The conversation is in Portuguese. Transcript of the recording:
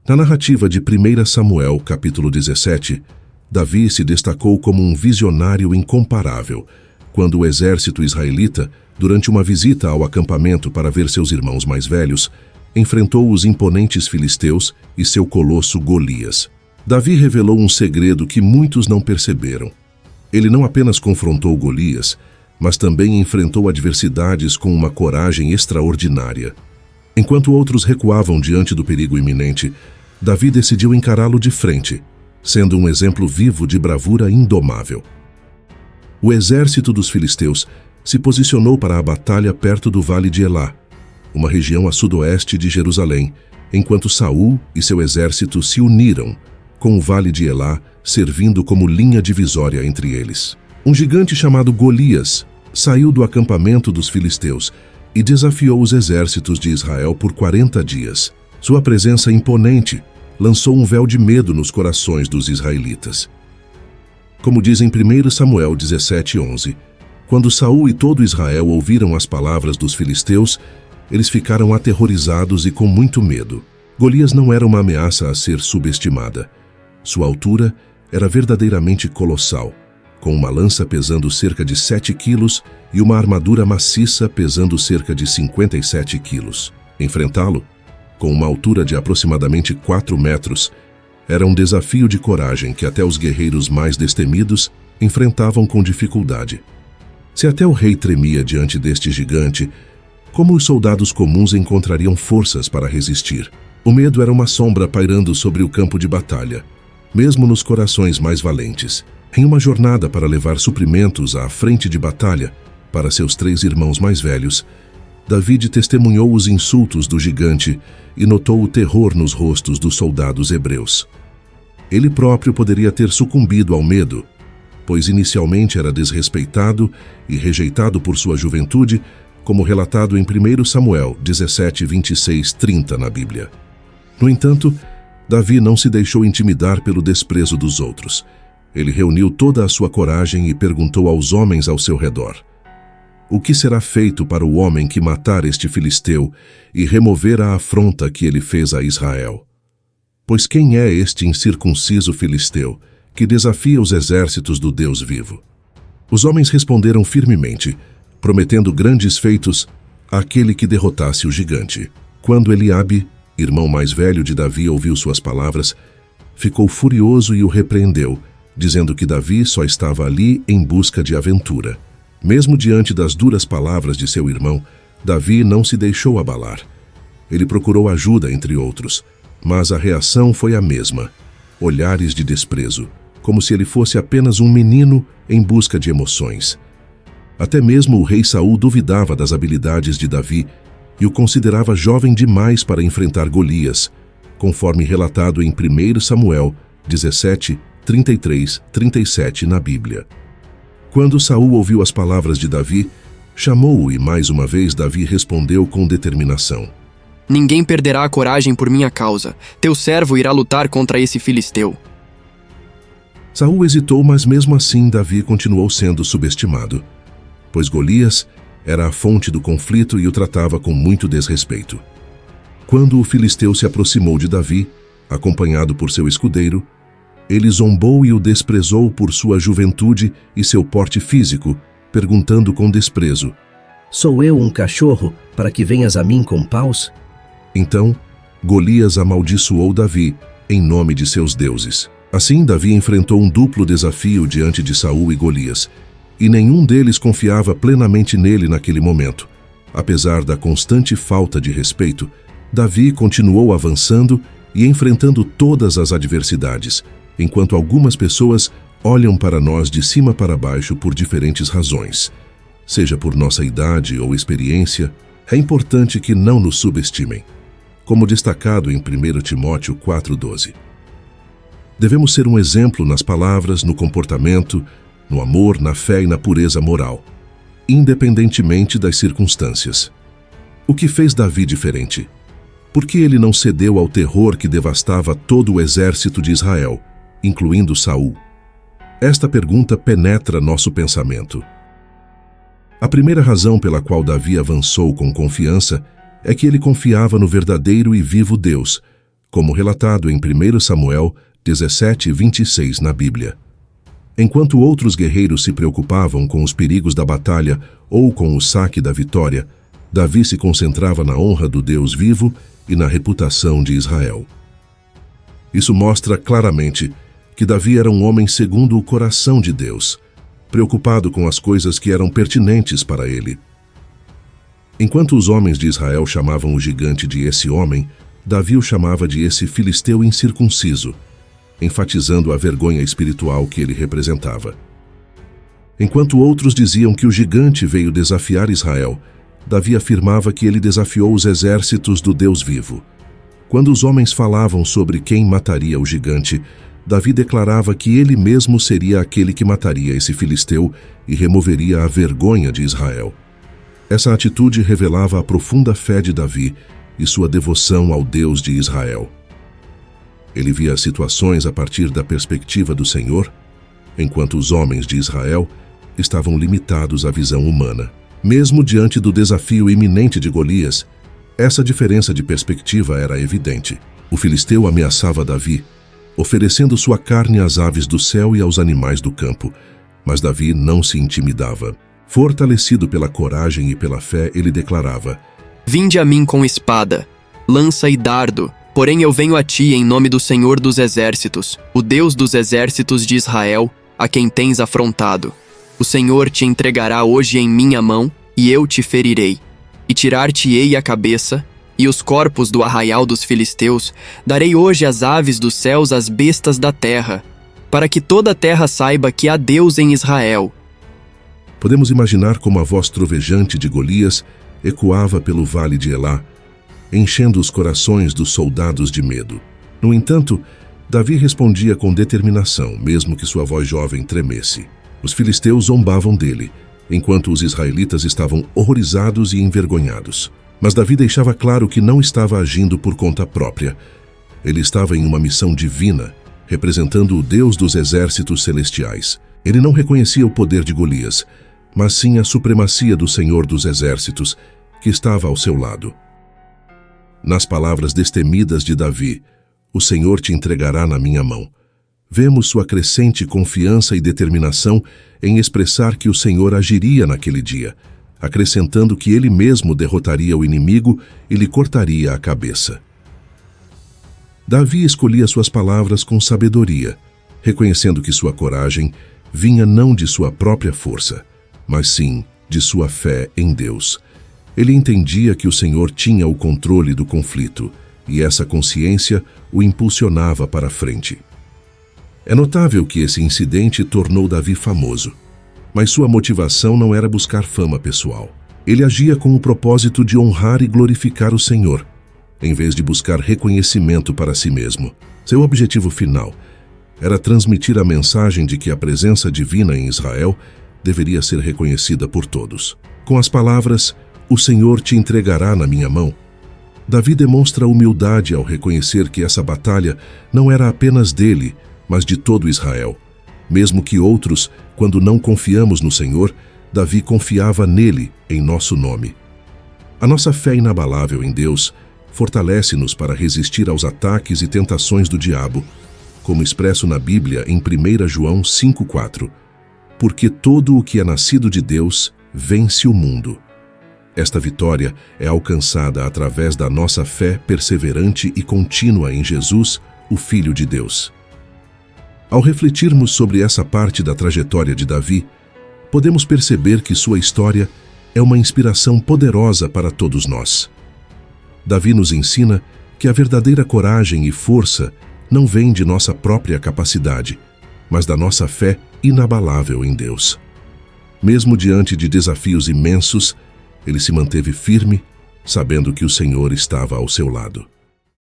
Na narrativa de 1 Samuel, capítulo 17, Davi se destacou como um visionário incomparável, quando o exército israelita, durante uma visita ao acampamento para ver seus irmãos mais velhos, enfrentou os imponentes filisteus e seu colosso Golias. Davi revelou um segredo que muitos não perceberam. Ele não apenas confrontou Golias, mas também enfrentou adversidades com uma coragem extraordinária. Enquanto outros recuavam diante do perigo iminente, Davi decidiu encará-lo de frente, sendo um exemplo vivo de bravura indomável. O exército dos filisteus se posicionou para a batalha perto do Vale de Elá, uma região a sudoeste de Jerusalém, enquanto Saul e seu exército se uniram, com o Vale de Elá servindo como linha divisória entre eles. Um gigante chamado Golias saiu do acampamento dos filisteus e desafiou os exércitos de Israel por 40 dias. Sua presença imponente lançou um véu de medo nos corações dos israelitas. Como diz em 1 Samuel 17:11, quando Saul e todo Israel ouviram as palavras dos filisteus, eles ficaram aterrorizados e com muito medo. Golias não era uma ameaça a ser subestimada. Sua altura era verdadeiramente colossal, com uma lança pesando cerca de 7 quilos e uma armadura maciça pesando cerca de 57 quilos. Enfrentá-lo, com uma altura de aproximadamente 4 metros, era um desafio de coragem que até os guerreiros mais destemidos enfrentavam com dificuldade. Se até o rei tremia diante deste gigante, como os soldados comuns encontrariam forças para resistir? O medo era uma sombra pairando sobre o campo de batalha, mesmo nos corações mais valentes. Em uma jornada para levar suprimentos à frente de batalha para seus 3 irmãos mais velhos, Davi testemunhou os insultos do gigante e notou o terror nos rostos dos soldados hebreus. Ele próprio poderia ter sucumbido ao medo, pois inicialmente era desrespeitado e rejeitado por sua juventude, como relatado em 1 Samuel 17:26-30 na Bíblia. No entanto, Davi não se deixou intimidar pelo desprezo dos outros. Ele reuniu toda a sua coragem e perguntou aos homens ao seu redor: o que será feito para o homem que matar este filisteu e remover a afronta que ele fez a Israel? Pois quem é este incircunciso filisteu que desafia os exércitos do Deus vivo? Os homens responderam firmemente, prometendo grandes feitos àquele que derrotasse o gigante. Quando Eliabe, irmão mais velho de Davi, ouviu suas palavras, ficou furioso e o repreendeu, dizendo que Davi só estava ali em busca de aventura. Mesmo diante das duras palavras de seu irmão, Davi não se deixou abalar. Ele procurou ajuda entre outros, mas a reação foi a mesma: olhares de desprezo, como se ele fosse apenas um menino em busca de emoções. Até mesmo o rei Saul duvidava das habilidades de Davi e o considerava jovem demais para enfrentar Golias, conforme relatado em 1 Samuel 17:33-37 na Bíblia. Quando Saul ouviu as palavras de Davi, chamou-o e mais uma vez Davi respondeu com determinação: ninguém perderá a coragem por minha causa. Teu servo irá lutar contra esse filisteu. Saul hesitou, mas mesmo assim Davi continuou sendo subestimado, pois Golias era a fonte do conflito e o tratava com muito desrespeito. Quando o filisteu se aproximou de Davi, acompanhado por seu escudeiro, ele zombou e o desprezou por sua juventude e seu porte físico, perguntando com desprezo: sou eu um cachorro para que venhas a mim com paus? Então, Golias amaldiçoou Davi em nome de seus deuses. Assim, Davi enfrentou um duplo desafio diante de Saul e Golias, e nenhum deles confiava plenamente nele naquele momento. Apesar da constante falta de respeito, Davi continuou avançando e enfrentando todas as adversidades, enquanto algumas pessoas olham para nós de cima para baixo por diferentes razões. Seja por nossa idade ou experiência, é importante que não nos subestimem, como destacado em 1 Timóteo 4:12. Devemos ser um exemplo nas palavras, no comportamento, no amor, na fé e na pureza moral, independentemente das circunstâncias. O que fez Davi diferente? Por que ele não cedeu ao terror que devastava todo o exército de Israel, incluindo Saul? Esta pergunta penetra nosso pensamento. A primeira razão pela qual Davi avançou com confiança é que ele confiava no verdadeiro e vivo Deus, como relatado em 1 Samuel 17:26 na Bíblia. Enquanto outros guerreiros se preocupavam com os perigos da batalha ou com o saque da vitória, Davi se concentrava na honra do Deus vivo e na reputação de Israel. Isso mostra claramente que Davi era um homem segundo o coração de Deus, preocupado com as coisas que eram pertinentes para ele. Enquanto os homens de Israel chamavam o gigante de esse homem, Davi o chamava de esse filisteu incircunciso, enfatizando a vergonha espiritual que ele representava. Enquanto outros diziam que o gigante veio desafiar Israel, Davi afirmava que ele desafiou os exércitos do Deus vivo. Quando os homens falavam sobre quem mataria o gigante, Davi declarava que ele mesmo seria aquele que mataria esse filisteu e removeria a vergonha de Israel. Essa atitude revelava a profunda fé de Davi e sua devoção ao Deus de Israel. Ele via as situações a partir da perspectiva do Senhor, enquanto os homens de Israel estavam limitados à visão humana. Mesmo diante do desafio iminente de Golias, essa diferença de perspectiva era evidente. O filisteu ameaçava Davi, oferecendo sua carne às aves do céu e aos animais do campo, mas Davi não se intimidava. Fortalecido pela coragem e pela fé, ele declarava: Vinde a mim com espada, lança e dardo, porém eu venho a ti em nome do Senhor dos Exércitos, o Deus dos exércitos de Israel, a quem tens afrontado. O Senhor te entregará hoje em minha mão, e eu te ferirei. E tirar-te-ei a cabeça, e os corpos do arraial dos filisteus, darei hoje às aves dos céus, às bestas da terra, para que toda a terra saiba que há Deus em Israel. Podemos imaginar como a voz trovejante de Golias ecoava pelo vale de Elá, enchendo os corações dos soldados de medo. No entanto, Davi respondia com determinação, mesmo que sua voz jovem tremesse. Os filisteus zombavam dele, enquanto os israelitas estavam horrorizados e envergonhados. Mas Davi deixava claro que não estava agindo por conta própria. Ele estava em uma missão divina, representando o Deus dos exércitos celestiais. Ele não reconhecia o poder de Golias, mas sim a supremacia do Senhor dos exércitos, que estava ao seu lado. Nas palavras destemidas de Davi, o Senhor te entregará na minha mão, vemos sua crescente confiança e determinação em expressar que o Senhor agiria naquele dia, acrescentando que ele mesmo derrotaria o inimigo e lhe cortaria a cabeça. Davi escolhia suas palavras com sabedoria, reconhecendo que sua coragem vinha não de sua própria força, mas sim de sua fé em Deus. Ele entendia que o Senhor tinha o controle do conflito, e essa consciência o impulsionava para a frente. É notável que esse incidente tornou Davi famoso, mas sua motivação não era buscar fama pessoal. Ele agia com o propósito de honrar e glorificar o Senhor, em vez de buscar reconhecimento para si mesmo. Seu objetivo final era transmitir a mensagem de que a presença divina em Israel deveria ser reconhecida por todos. Com as palavras, o Senhor te entregará na minha mão, Davi demonstra humildade ao reconhecer que essa batalha não era apenas dele, mas de todo Israel. Mesmo que outros, quando não confiamos no Senhor, Davi confiava nele em nosso nome. A nossa fé inabalável em Deus fortalece-nos para resistir aos ataques e tentações do diabo, como expresso na Bíblia em 1 João 5,4. Porque todo o que é nascido de Deus vence o mundo. Esta vitória é alcançada através da nossa fé perseverante e contínua em Jesus, o Filho de Deus. Ao refletirmos sobre essa parte da trajetória de Davi, podemos perceber que sua história é uma inspiração poderosa para todos nós. Davi nos ensina que a verdadeira coragem e força não vem de nossa própria capacidade, mas da nossa fé inabalável em Deus. Mesmo diante de desafios imensos, ele se manteve firme, sabendo que o Senhor estava ao seu lado.